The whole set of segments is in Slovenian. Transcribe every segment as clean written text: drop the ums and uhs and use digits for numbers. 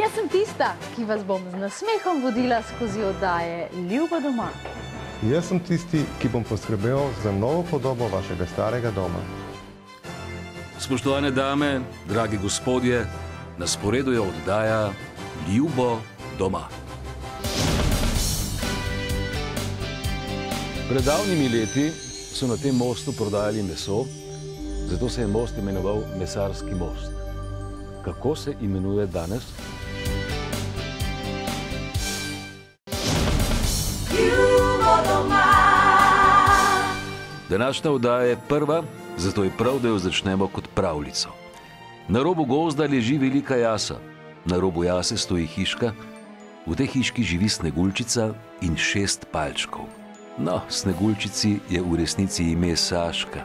Jaz sem tista, ki vas bom z nasmehom vodila skozi oddaje Ljubo doma. Jaz sem tisti, ki bom poskrbel za novo podobo vašega starega doma. Spoštovane dame, dragi gospodje, na sporedu je oddaja Ljubo doma. Pred davnimi leti so na tem mostu prodajali meso, zato se je most imenoval Mesarski most. Kako se imenuje danes? Današnja oddaja je prva, zato je prav, da jo začnemo kot pravljico. Na robu gozda leži velika jasa. Na robu jase stoji hiška. V tej hiški živi Sneguljčica in 6 palčkov. No, Sneguljčici je v resnici ime Saška.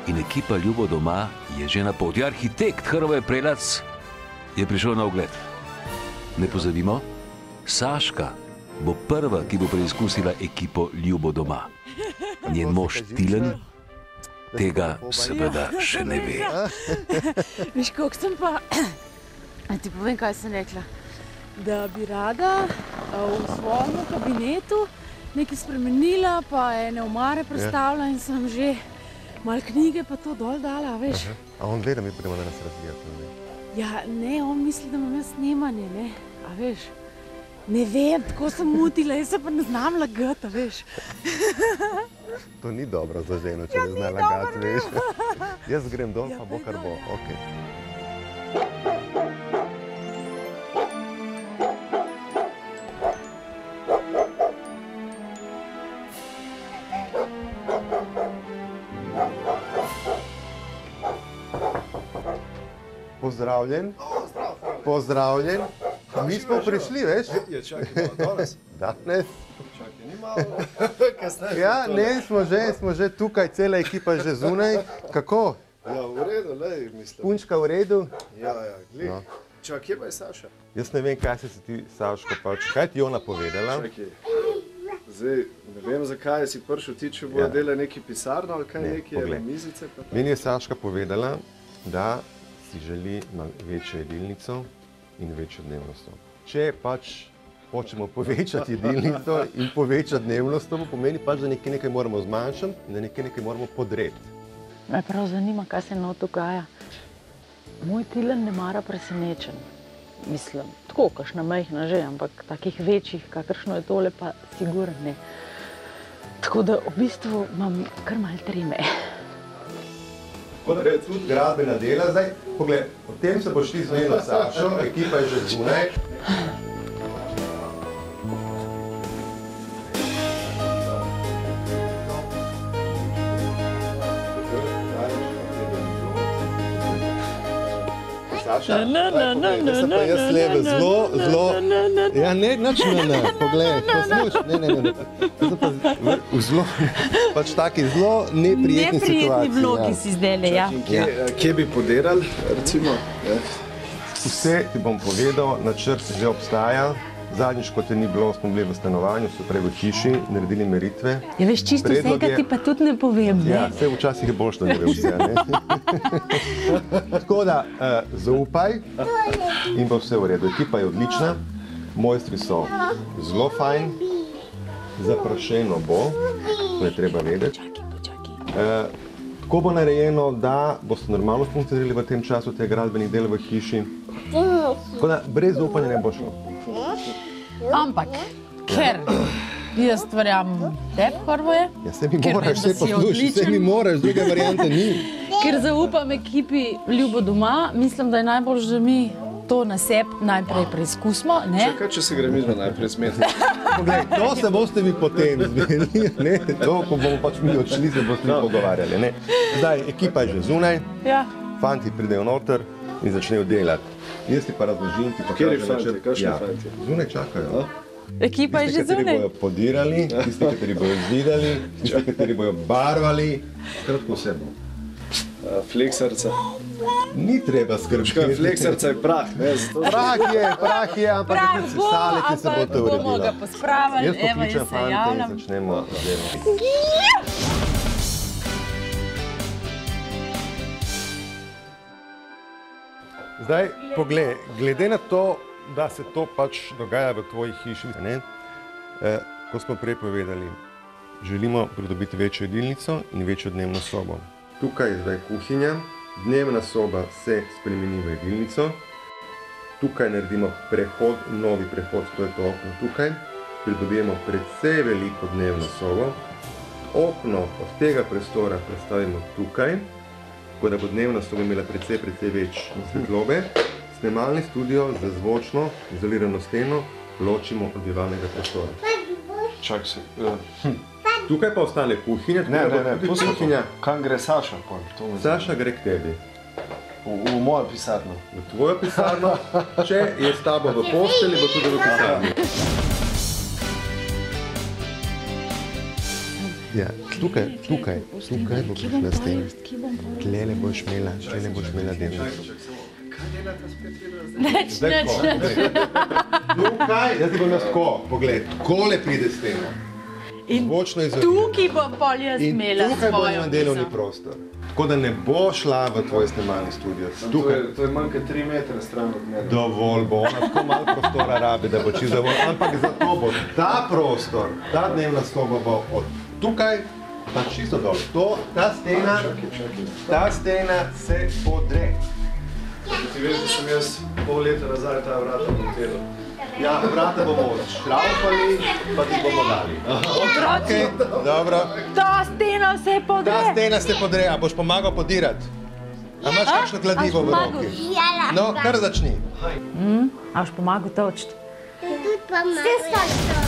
In ekipa Ljubo doma je že na poti. Arhitekt Hrvoje Prelac je prišel na ogled. Ne pozabimo, Saška bo prva, ki bo preizkusila ekipo Ljubo doma. Njen mož Tilen tega seveda še ne ve. Viš, koliko sem pa... Ti povem, kaj sem rekla. Da bi rada v svojem kabinetu nekaj spremenila, pa ene omare predstavila in sem že malo knjige pa to dol dala, veš. A on ve, da mi pridemo danes razvijati? Ja, ne, on misli, da imam jaz snemanje, ne. A veš? Ne vem, tako sem mutila, jaz se pa ne znam lagati, veš. To ni dobro za ženo, če ne zna lagati, veš. Jaz grem dol, pa bo kar bo, okej. Pozdravljen. Pozdravljen. Mi smo prišli, veš? Ja, čakaj, danes. Danes. Čakaj, ni malo. Kasneje. Ja, ne, smo že tukaj, cela ekipa že zunaj. Kako? Ja, v redu, lej, mislim. Punčka v redu? Ja, glej. No. Čakaj, kje pa je Saša? Jaz ne vem, kaj si ti, Saško, pač. Kaj ti je ona povedala? Čakaj. Zdaj, ne vem, zakaj si prišel ti, če bojo delali neki pisarno ali kaj, neki mizice. Meni je Saška povedala, da si želi večjo jedilnico in večjo dnevnost. Če pač hočemo povečati jedilnico in povečati dnevnost, to pomeni pač, da nekaj moramo zmanjšati in da nekaj moramo podreti. Me prav zanima, kaj se eno dogaja. Moj Tilen ne mara presenečen. Mislim, tako, kakšna majhna že, ampak takih večjih, kakršno je tole, pa sigurno ne. Tako da v bistvu imam kar malo treme. Tako da je tudi gradbena dela zdaj. Poglej, potem se boš ti z njeno Sašo, ekipa je že zunaj. Saša, jaz sem pa jaz leve zelo... Ja, ne, nič ne, poglej, posluš, ne. Zelo, pač taki zelo neprijetni situaciji. Neprijetni vlogi si zdajle, ja. Kje bi podirali, recimo? Vse ti bom povedal, načrt že obstaja. Zadnjič, ko te ni bilo, smo bili v stanovanju, so prej v hiši, naredili meritve. Ja, veš, čisto vsega ti pa tudi ne povem, ne? Ja, vse včasih je boljše, da ne ve vse, ne? Tako da, zaupaj in bo vse v redu. Ekipa je odlična, mojstri so zelo fajn, zaprašeno bo, to je treba vedeti. Tako bo narejeno, da boste normalno funkcionirali v tem času teh gradbenih del v hiši. Tako da, brez zaupanja ne bo šlo. Ampak, ker jaz verjamem tebi, Hrvoje, Ja, se mi moraš, se posluši, se mi moraš, druge variante ni. ker zaupam ekipi Ljubo doma, mislim, da je najbolj, da mi to na sebi najprej preizkusimo, ne? Čakaj, če se gre midva najprej zmeti. Poglej, to se boste mi potem zmenili, ne? To, ko bomo pač mi odšli, se boste mi pogovarjali, ne? Zdaj, ekipa je že zunaj, fanti pridejo noter in začnejo delati. Jaz ti pa razložim, ti pa Kateri fanti, kakšni fanti? Zunaj čakajo. Ekipa je že Tisti, kateri zunaj. bojo podirali, tisti, kateri bojo zidali, tisti, kateri bojo barvali, kratko vse bo. Fleksarca. Ni treba skrbeti. Fleksarca je prah, ne? Prah je, ampak nekaj se sale, ki se boste uredila. bomo ga pospravili, Jaz pokličem fante in začnemo delati. Zdaj, poglej, glede na to, da se to pač dogaja v tvoji hiši. Ne? Ko smo prej povedali, želimo pridobiti večjo jedilnico in večjo dnevno sobo. Tukaj je zdaj kuhinja, dnevna soba se spremeni v jedilnico. Tukaj naredimo prehod, novi prehod, to je to okno tukaj. Pridobimo precej veliko dnevno sobo. Okno od tega prostora predstavimo tukaj, tako da bo dnevna soba imela precej več svetlobe. Snemalni studio za zvočno izolirano steno ločimo od bivalnega prostora. Čak se. Tukaj pa ostane kuhinja. Ne, kam gre Saša? Saša gre k tebi. V mojo pisarno. V tvojo pisarno. Če je s tabo v postelji, bo tudi v pisarni. Ja, tukaj boš na steni. Tlele boš imela delnico. Kaj delata spet videla? Nič. Tukaj, jaz ti bom jaz tako, pogled, takole pride stena. In Zvočno izolirano. tukaj bom pol jaz imela In tukaj bo svojo njen delovni mizo. prostor. Tako da ne bo šla v tvoj snemalni studio. To je manj kot 3 metre stran od mene. Dovolj bo, ona tako malo prostora rabi, da bo čisto dovolj. Ampak zato bo ta prostor, ta dnevna soba bo od tukaj pa čisto dol. Ta stena se podre. Ti veš, da sem jaz pol leta nazaj ta vrata montiral. Ja, vrata bomo odštraufali, pa ti bomo dali. Otroci, Dobro. ta stena se podre. Ta stena se podre, a boš pomagal podirati? A imaš kakšno kladivo v roki? No, kar začni. A boš pomagal točiti? Tudi pa malo.